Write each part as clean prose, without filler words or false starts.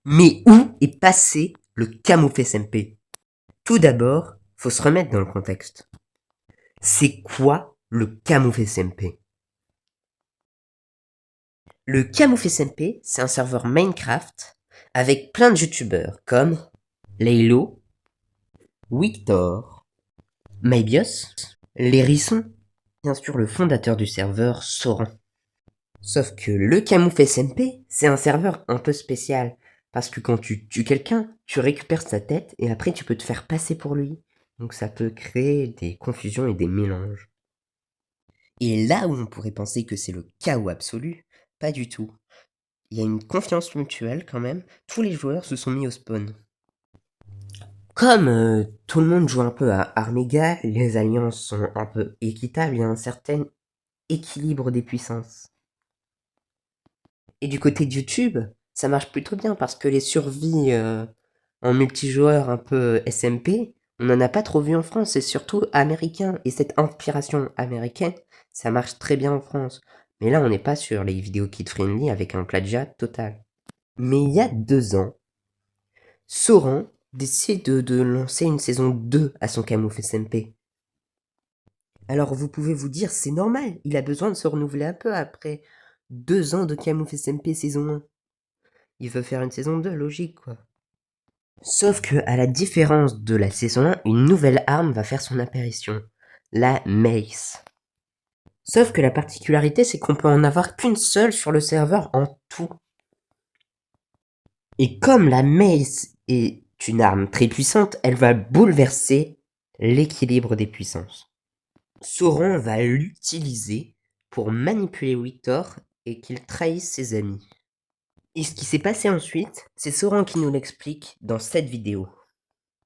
Mais où est passé le Camouflage SMP? Tout d'abord, faut se remettre dans le contexte. C'est quoi le Camouflage SMP? Le Camouflage SMP, c'est un serveur Minecraft avec plein de youtubeurs comme Laylo, Victor, Mybios, l'Hérisson, bien sûr le fondateur du serveur Soran. Sauf que le Camouflage SMP, c'est un serveur un peu spécial. Parce que quand tu tues quelqu'un, tu récupères sa tête et après tu peux te faire passer pour lui. Donc ça peut créer des confusions et des mélanges. Et là où on pourrait penser que c'est le chaos absolu, pas du tout. Il y a une confiance mutuelle quand même, tous les joueurs se sont mis au spawn. Comme tout le monde joue un peu à armes égales, les alliances sont un peu équitables, il y a un certain équilibre des puissances. Et du côté de YouTube, ça marche plutôt bien parce que les survies en multijoueur un peu SMP, on n'en a pas trop vu en France, c'est surtout américain. Et cette inspiration américaine, ça marche très bien en France. Mais là, on n'est pas sur les vidéos kid-friendly avec un plagiat total. Mais il y a 2 ans, Soran décide de lancer une saison 2 à son Camouflage SMP. Alors vous pouvez vous dire, c'est normal, il a besoin de se renouveler un peu après 2 ans de Camouflage SMP saison 1. Il veut faire une saison 2, logique quoi. Sauf que, à la différence de la saison 1, une nouvelle arme va faire son apparition, la mace. Sauf que la particularité, c'est qu'on peut en avoir qu'une seule sur le serveur en tout. Et comme la mace est une arme très puissante, elle va bouleverser l'équilibre des puissances. Sauron va l'utiliser pour manipuler Victor et qu'il trahisse ses amis. Et ce qui s'est passé ensuite, c'est Sauron qui nous l'explique dans cette vidéo.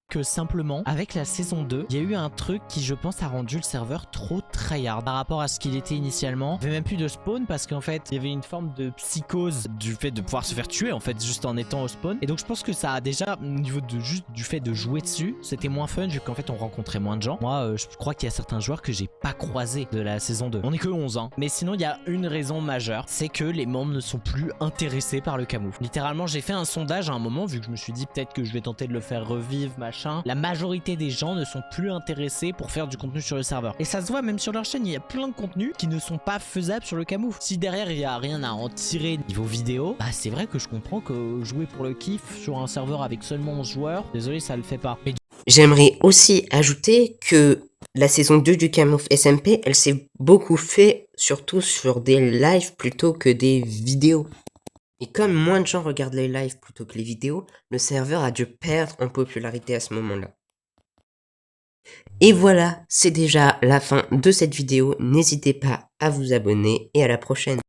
Que simplement, avec la saison 2, il y a eu un truc qui, je pense, a rendu le serveur trop tryhard par rapport à ce qu'il était initialement. Il n'y avait même plus de spawn parce qu'en fait, il y avait une forme de psychose du fait de pouvoir se faire tuer, en fait, juste en étant au spawn. Et donc, je pense que ça a déjà, au niveau de juste du fait de jouer dessus, c'était moins fun vu qu'en fait, on rencontrait moins de gens. Moi, je crois qu'il y a certains joueurs que j'ai pas croisés de la saison 2. On est que 11, hein. Mais sinon, il y a une raison majeure, c'est que les membres ne sont plus intéressés par le camoufle. Littéralement, j'ai fait un sondage à un moment, vu que je me suis dit peut-être que je vais tenter de le faire revivre, machin. La majorité des gens ne sont plus intéressés pour faire du contenu sur le serveur. Et ça se voit même sur leur chaîne, il y a plein de contenus qui ne sont pas faisables sur le camoufle. Si derrière il n'y a rien à en tirer niveau vidéo, bah c'est vrai que je comprends que jouer pour le kiff sur un serveur avec seulement 11 joueurs, désolé ça le fait pas. Mais... J'aimerais aussi ajouter que la saison 2 du Camouflage SMP, elle s'est beaucoup fait surtout sur des lives plutôt que des vidéos. Et comme moins de gens regardent les lives plutôt que les vidéos, le serveur a dû perdre en popularité à ce moment-là. Et voilà, c'est déjà la fin de cette vidéo. N'hésitez pas à vous abonner et à la prochaine.